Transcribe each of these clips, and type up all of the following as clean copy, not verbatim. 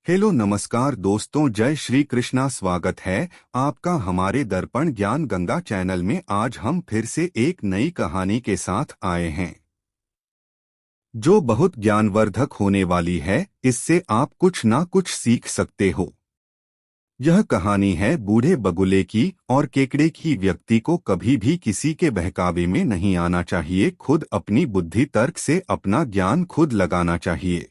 Hello नमस्कार दोस्तों, जय श्री कृष्णा। स्वागत है आपका हमारे दर्पण ज्ञान गंगा चैनल में। आज हम फिर से एक नई कहानी के साथ आए हैं जो बहुत ज्ञानवर्धक होने वाली है। इससे आप कुछ ना कुछ सीख सकते हो। यह कहानी है बूढ़े बगुले की और केकड़े की। व्यक्ति को कभी भी किसी के बहकावे में नहीं आना चाहिए। खुद अपनी बुद्धि तर्क से अपना ज्ञान खुद लगाना चाहिए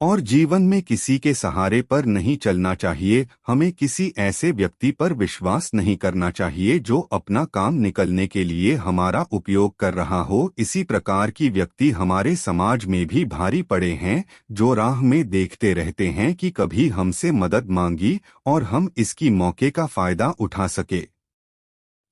और जीवन में किसी के सहारे पर नहीं चलना चाहिए। हमें किसी ऐसे व्यक्ति पर विश्वास नहीं करना चाहिए जो अपना काम निकलने के लिए हमारा उपयोग कर रहा हो। इसी प्रकार की व्यक्ति हमारे समाज में भी भारी पड़े हैं, जो राह में देखते रहते हैं कि कभी हमसे मदद मांगी और हम इसकी मौके का फायदा उठा सके।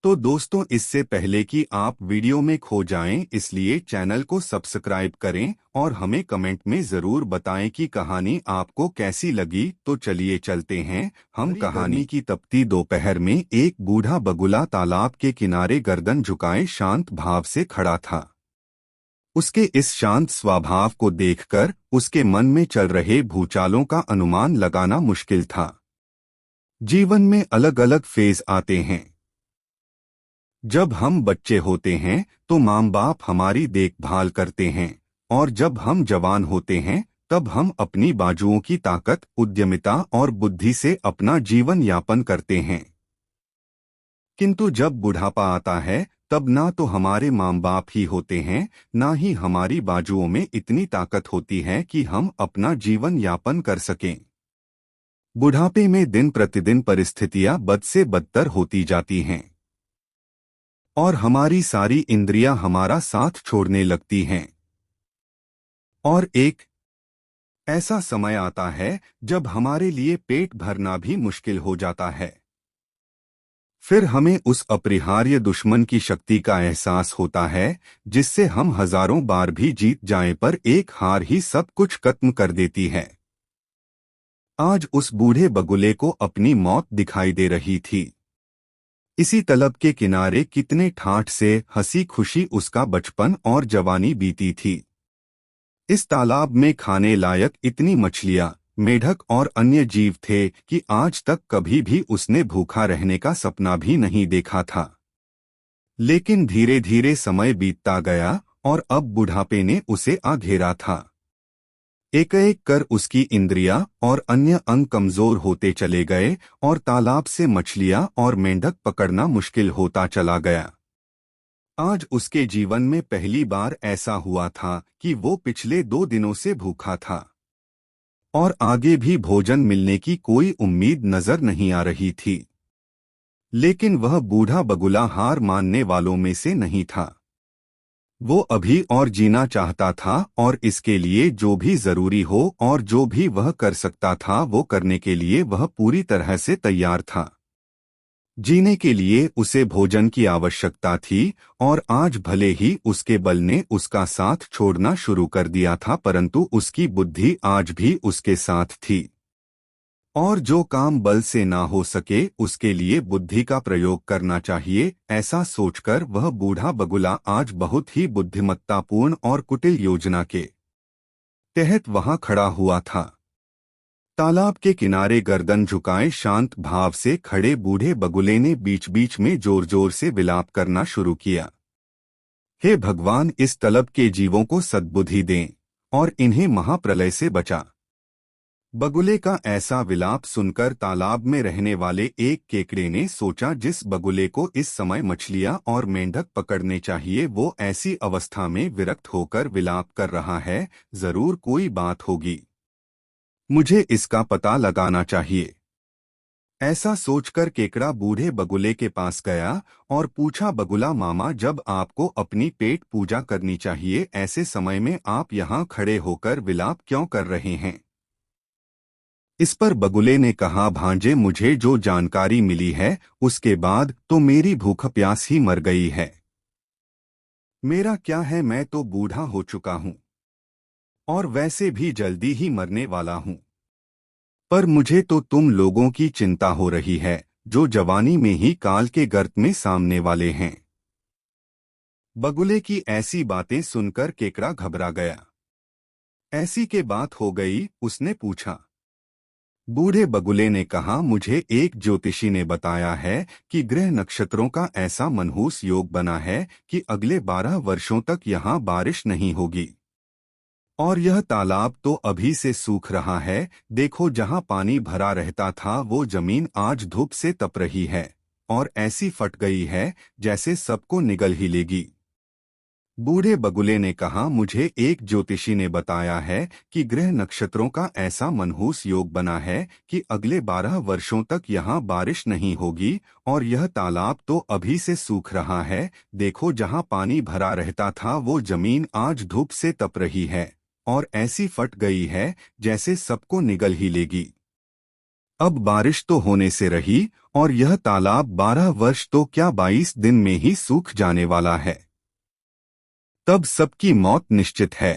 तो दोस्तों, इससे पहले कि आप वीडियो में खो जाएं, इसलिए चैनल को सब्सक्राइब करें और हमें कमेंट में ज़रूर बताएं कि कहानी आपको कैसी लगी। तो चलिए चलते हैं। हम कहानी की तपती दोपहर में एक बूढ़ा बगुला तालाब के किनारे गर्दन झुकाए शांत भाव से खड़ा था। उसके इस शांत स्वभाव को देखकर उसके मन में चल रहे भूचालों का अनुमान लगाना मुश्किल था। जीवन में अलग अलग फेज आते हैं। जब हम बच्चे होते हैं तो माँ बाप हमारी देखभाल करते हैं, और जब हम जवान होते हैं तब हम अपनी बाजुओं की ताकत, उद्यमिता और बुद्धि से अपना जीवन यापन करते हैं। किंतु जब बुढ़ापा आता है तब ना तो हमारे माँ बाप ही होते हैं, ना ही हमारी बाजुओं में इतनी ताकत होती है कि हम अपना जीवन यापन कर सकें। बुढ़ापे में दिन प्रतिदिन परिस्थितियां बद से बदतर होती जाती हैं और हमारी सारी इंद्रियां हमारा साथ छोड़ने लगती हैं। और एक ऐसा समय आता है जब हमारे लिए पेट भरना भी मुश्किल हो जाता है। फिर हमें उस अपरिहार्य दुश्मन की शक्ति का एहसास होता है, जिससे हम हजारों बार भी जीत जाएं पर एक हार ही सब कुछ खत्म कर देती है। आज उस बूढ़े बगुले को अपनी मौत दिखाई दे रही थी। इसी तालाब के किनारे कितने ठाठ से हंसी खुशी उसका बचपन और जवानी बीती थी। इस तालाब में खाने लायक इतनी मछलियां, मेढक और अन्य जीव थे कि आज तक कभी भी उसने भूखा रहने का सपना भी नहीं देखा था। लेकिन धीरे धीरे समय बीतता गया और अब बुढ़ापे ने उसे आ घेरा था। एक एक कर उसकी इंद्रियां और अन्य अंग कमजोर होते चले गए और तालाब से मछलियां और मेंढक पकड़ना मुश्किल होता चला गया। आज उसके जीवन में पहली बार ऐसा हुआ था कि वो पिछले 2 दिनों से भूखा था और आगे भी भोजन मिलने की कोई उम्मीद नजर नहीं आ रही थी। लेकिन वह बूढ़ा बगुला हार मानने वालों में से नहीं था। वो अभी और जीना चाहता था और इसके लिए जो भी जरूरी हो और जो भी वह कर सकता था वो करने के लिए वह पूरी तरह से तैयार था। जीने के लिए उसे भोजन की आवश्यकता थी और आज भले ही उसके बल ने उसका साथ छोड़ना शुरू कर दिया था, परंतु उसकी बुद्धि आज भी उसके साथ थी। और जो काम बल से ना हो सके उसके लिए बुद्धि का प्रयोग करना चाहिए। ऐसा सोचकर वह बूढ़ा बगुला आज बहुत ही बुद्धिमत्तापूर्ण और कुटिल योजना के तहत वहां खड़ा हुआ था। तालाब के किनारे गर्दन झुकाए शांत भाव से खड़े बूढ़े बगुले ने बीच बीच में जोर जोर से विलाप करना शुरू किया। हे भगवान, इस तालाब के जीवों को सद्बुद्धि दें और इन्हें महाप्रलय से बचा। बगुले का ऐसा विलाप सुनकर तालाब में रहने वाले एक केकड़े ने सोचा, जिस बगुले को इस समय मछलियां और मेंढक पकड़ने चाहिए वो ऐसी अवस्था में विरक्त होकर विलाप कर रहा है। जरूर कोई बात होगी, मुझे इसका पता लगाना चाहिए। ऐसा सोचकर केकड़ा बूढ़े बगुले के पास गया और पूछा, बगुला मामा, जब आपको अपनी पेट पूजा करनी चाहिए, ऐसे समय में आप यहाँ खड़े होकर विलाप क्यों कर रहे हैं? इस पर बगुले ने कहा, भांजे, मुझे जो जानकारी मिली है उसके बाद तो मेरी भूख प्यास ही मर गई है। मेरा क्या है, मैं तो बूढ़ा हो चुका हूं और वैसे भी जल्दी ही मरने वाला हूं। पर मुझे तो तुम लोगों की चिंता हो रही है, जो जवानी में ही काल के गर्त में सामने वाले हैं। बगुले की ऐसी बातें सुनकर केकड़ा घबरा गया। ऐसी के बात हो गई? उसने पूछा। बूढ़े बगुले ने कहा, मुझे एक ज्योतिषी ने बताया है कि ग्रह नक्षत्रों का ऐसा मनहूस योग बना है कि अगले 12 वर्षों तक यहाँ बारिश नहीं होगी। और यह तालाब तो अभी से सूख रहा है। देखो, जहाँ पानी भरा रहता था वो जमीन आज धूप से तप रही है और ऐसी फट गई है जैसे सबको निगल ही लेगी। बूढ़े बगुले ने कहा, मुझे एक ज्योतिषी ने बताया है कि ग्रह नक्षत्रों का ऐसा मनहूस योग बना है कि अगले 12 वर्षों तक यहाँ बारिश नहीं होगी और यह तालाब तो अभी से सूख रहा है। देखो, जहाँ पानी भरा रहता था वो जमीन आज धूप से तप रही है और ऐसी फट गई है जैसे सबको निगल ही लेगी। अब बारिश तो होने से रही और यह तालाब 12 वर्ष तो क्या 22 दिन में ही सूख जाने वाला है। तब सबकी मौत निश्चित है।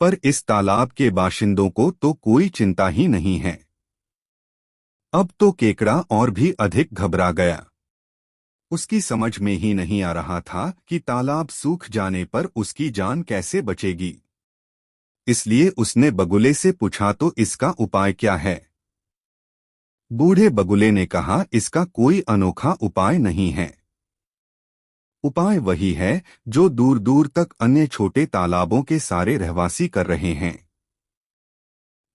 पर इस तालाब के बाशिंदों को तो कोई चिंता ही नहीं है। अब तो केकड़ा और भी अधिक घबरा गया। उसकी समझ में ही नहीं आ रहा था कि तालाब सूख जाने पर उसकी जान कैसे बचेगी। इसलिए उसने बगुले से पूछा, तो इसका उपाय क्या है? बूढ़े बगुले ने कहा, इसका कोई अनोखा उपाय नहीं है। उपाय वही है जो दूर दूर तक अन्य छोटे तालाबों के सारे रहवासी कर रहे हैं।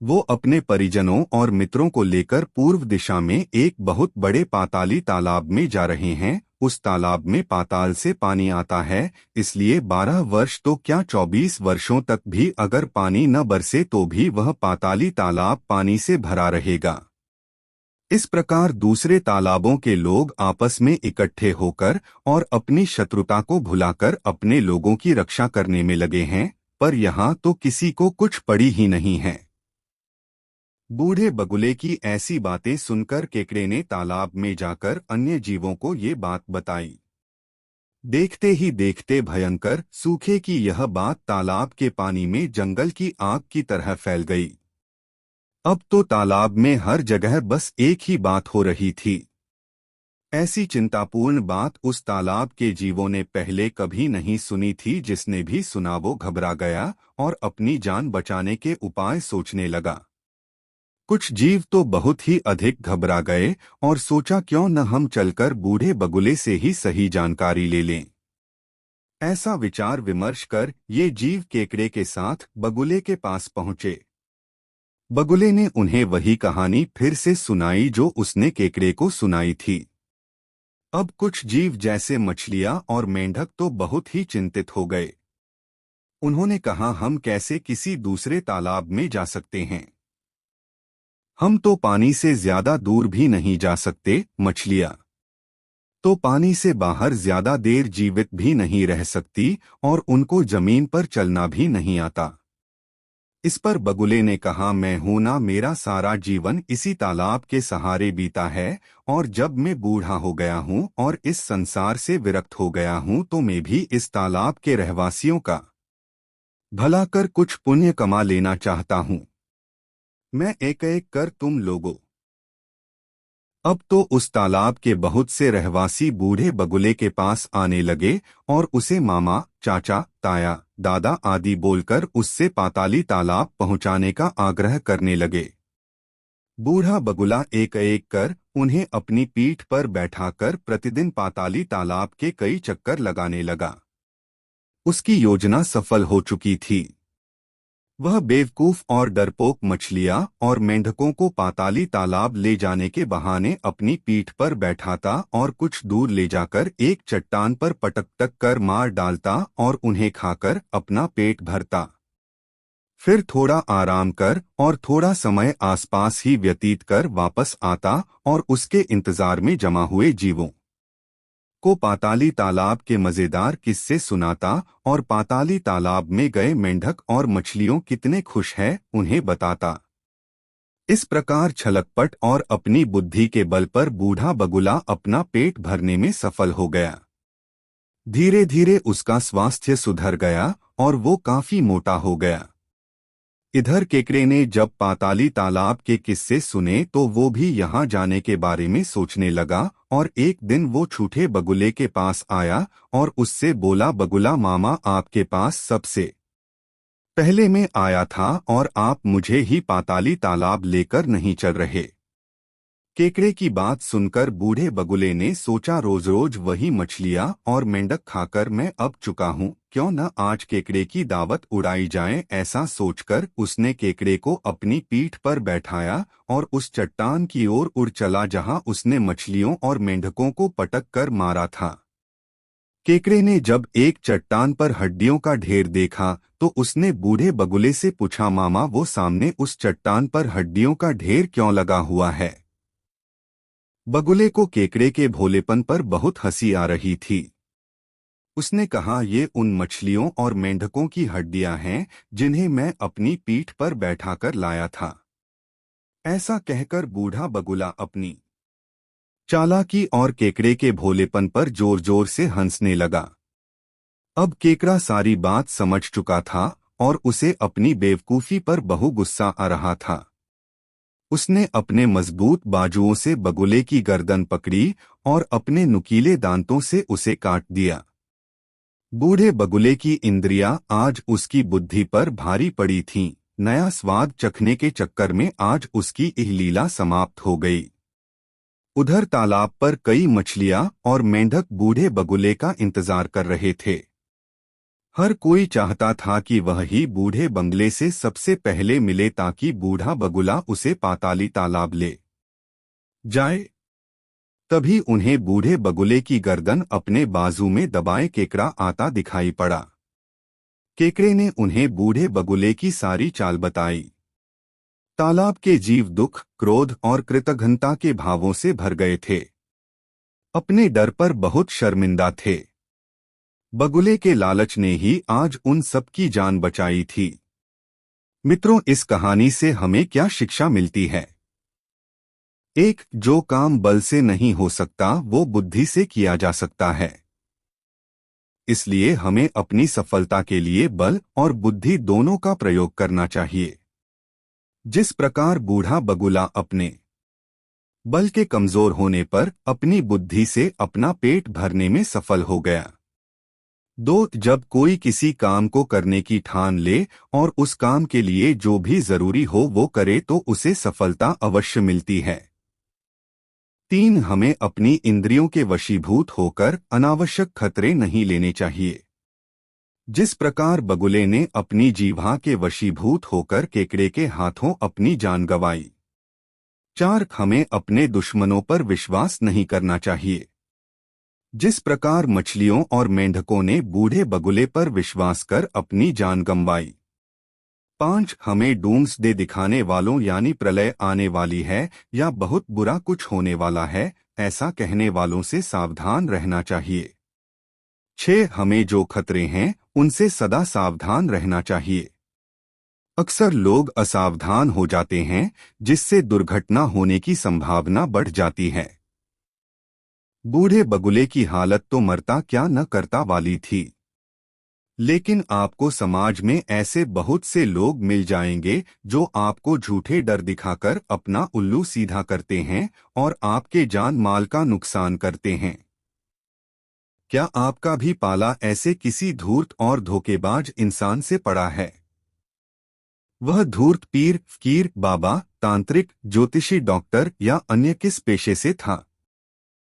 वो अपने परिजनों और मित्रों को लेकर पूर्व दिशा में एक बहुत बड़े पाताली तालाब में जा रहे हैं। उस तालाब में पाताल से पानी आता है, इसलिए 12 वर्ष तो क्या 24 वर्षों तक भी अगर पानी न बरसे तो भी वह पाताली तालाब पानी से भरा रहेगा। इस प्रकार दूसरे तालाबों के लोग आपस में इकट्ठे होकर और अपनी शत्रुता को भुलाकर अपने लोगों की रक्षा करने में लगे हैं, पर यहाँ तो किसी को कुछ पड़ी ही नहीं है। बूढ़े बगुले की ऐसी बातें सुनकर केकड़े ने तालाब में जाकर अन्य जीवों को ये बात बताई। देखते ही देखते भयंकर सूखे की यह बात तालाब के पानी में जंगल की आग की तरह फैल गई। अब तो तालाब में हर जगह बस एक ही बात हो रही थी। ऐसी चिंतापूर्ण बात उस तालाब के जीवों ने पहले कभी नहीं सुनी थी। जिसने भी सुना वो घबरा गया और अपनी जान बचाने के उपाय सोचने लगा। कुछ जीव तो बहुत ही अधिक घबरा गए और सोचा, क्यों न हम चलकर बूढ़े बगुले से ही सही जानकारी ले लें। ऐसा विचार विमर्श कर ये जीव केकड़े के साथ बगुले के पास पहुंचे। बगुले ने उन्हें वही कहानी फिर से सुनाई जो उसने केकड़े को सुनाई थी। अब कुछ जीव जैसे मछलियां और मेंढक तो बहुत ही चिंतित हो गए। उन्होंने कहा, हम कैसे किसी दूसरे तालाब में जा सकते हैं? हम तो पानी से ज्यादा दूर भी नहीं जा सकते। मछलियां तो पानी से बाहर ज्यादा देर जीवित भी नहीं रह सकती और उनको जमीन पर चलना भी नहीं आता। इस पर बगुले ने कहा, मैं हूं ना, मेरा सारा जीवन इसी तालाब के सहारे बीता है और जब मैं बूढ़ा हो गया हूं और इस संसार से विरक्त हो गया हूं तो मैं भी इस तालाब के रहवासियों का भला कर कुछ पुण्य कमा लेना चाहता हूं। मैं एक एक कर तुम लोगों। अब तो उस तालाब के बहुत से रहवासी बूढ़े बगुले के पास आने लगे और उसे मामा, चाचा, ताया, दादा आदि बोलकर उससे पाताली तालाब पहुंचाने का आग्रह करने लगे। बूढ़ा बगुला एक एक कर उन्हें अपनी पीठ पर बैठाकर प्रतिदिन पाताली तालाब के कई चक्कर लगाने लगा। उसकी योजना सफल हो चुकी थी। वह बेवकूफ और डरपोक मछलियां और मेंढकों को पाताली तालाब ले जाने के बहाने अपनी पीठ पर बैठाता और कुछ दूर ले जाकर एक चट्टान पर पटक कर मार डालता और उन्हें खाकर अपना पेट भरता। फिर थोड़ा आराम कर और थोड़ा समय आसपास ही व्यतीत कर वापस आता और उसके इंतजार में जमा हुए जीवों को पाताली तालाब के मजेदार किस्से सुनाता और पाताली तालाब में गए मेंढक और मछलियों कितने खुश हैं उन्हें बताता। इस प्रकार छलकपट और अपनी बुद्धि के बल पर बूढ़ा बगुला अपना पेट भरने में सफल हो गया। धीरे धीरे उसका स्वास्थ्य सुधर गया और वो काफी मोटा हो गया। इधर केकड़े ने जब पाताली तालाब के किस्से सुने तो वो भी यहाँ जाने के बारे में सोचने लगा और एक दिन वो छूटे बगुले के पास आया और उससे बोला, बगुला मामा, आपके पास सबसे पहले मैं आया था और आप मुझे ही पाताली तालाब लेकर नहीं चल रहे। केकड़े की बात सुनकर बूढ़े बगुले ने सोचा, रोज रोज वही मछलियाँ और मेंढक खाकर मैं अब चुका हूँ, क्यों न आज केकड़े की दावत उड़ाई जाए। ऐसा सोचकर उसने केकड़े को अपनी पीठ पर बैठाया और उस चट्टान की ओर उड़ चला जहाँ उसने मछलियों और मेंढकों को पटक कर मारा था। केकड़े ने जब एक चट्टान पर हड्डियों का ढेर देखा तो उसने बूढ़े बगुले से पूछा, मामा वो सामने उस चट्टान पर हड्डियों का ढेर क्यों लगा हुआ है? बगुले को केकड़े के भोलेपन पर बहुत हंसी आ रही थी। उसने कहा, ये उन मछलियों और मेंढकों की हड्डियां हैं जिन्हें मैं अपनी पीठ पर बैठाकर लाया था। ऐसा कहकर बूढ़ा बगुला अपनी चालाकी और केकड़े के भोलेपन पर जोर जोर से हंसने लगा। अब केकड़ा सारी बात समझ चुका था और उसे अपनी बेवकूफी पर बहु गुस्सा आ रहा था। उसने अपने मजबूत बाजुओं से बगुले की गर्दन पकड़ी और अपने नुकीले दांतों से उसे काट दिया। बूढ़े बगुले की इंद्रियां आज उसकी बुद्धि पर भारी पड़ी थीं। नया स्वाद चखने के चक्कर में आज उसकी यह लीला समाप्त हो गई। उधर तालाब पर कई मछलियां और मेंढक बूढ़े बगुले का इंतजार कर रहे थे। हर कोई चाहता था कि वह ही बूढ़े बंगले से सबसे पहले मिले ताकि बूढ़ा बगुला उसे पाताली तालाब ले जाए। तभी उन्हें बूढ़े बगुले की गर्दन अपने बाजू में दबाए केकड़ा आता दिखाई पड़ा। केकड़े ने उन्हें बूढ़े बगुले की सारी चाल बताई। तालाब के जीव दुख, क्रोध और कृतघ्नता के भावों से भर गए थे। अपने डर पर बहुत शर्मिंदा थे। बगुले के लालच ने ही आज उन सबकी जान बचाई थी। मित्रों, इस कहानी से हमें क्या शिक्षा मिलती है? एक, जो काम बल से नहीं हो सकता वो बुद्धि से किया जा सकता है। इसलिए हमें अपनी सफलता के लिए बल और बुद्धि दोनों का प्रयोग करना चाहिए। जिस प्रकार बूढ़ा बगुला अपने बल के कमजोर होने पर अपनी बुद्धि से अपना पेट भरने में सफल हो गया। दो, जब कोई किसी काम को करने की ठान ले और उस काम के लिए जो भी जरूरी हो वो करे तो उसे सफलता अवश्य मिलती है। तीन, हमें अपनी इंद्रियों के वशीभूत होकर अनावश्यक खतरे नहीं लेने चाहिए। जिस प्रकार बगुले ने अपनी जीभा के वशीभूत होकर केकड़े के हाथों अपनी जान गंवाई। चार, हमें अपने दुश्मनों पर विश्वास नहीं करना चाहिए। जिस प्रकार मछलियों और मेंढकों ने बूढ़े बगुले पर विश्वास कर अपनी जान गंवाई। 5, हमें डूम्सडे दिखाने वालों यानी प्रलय आने वाली है या बहुत बुरा कुछ होने वाला है ऐसा कहने वालों से सावधान रहना चाहिए। 6, हमें जो खतरे हैं उनसे सदा सावधान रहना चाहिए। अक्सर लोग असावधान हो जाते हैं जिससे दुर्घटना होने की संभावना बढ़ जाती है। बूढ़े बगुले की हालत तो मरता क्या न करता वाली थी, लेकिन आपको समाज में ऐसे बहुत से लोग मिल जाएंगे जो आपको झूठे डर दिखाकर अपना उल्लू सीधा करते हैं और आपके जान माल का नुकसान करते हैं। क्या आपका भी पाला ऐसे किसी धूर्त और धोखेबाज इंसान से पड़ा है? वह धूर्त पीर, फकीर, बाबा, तांत्रिक, ज्योतिषी, डॉक्टर या अन्य किस पेशे से था?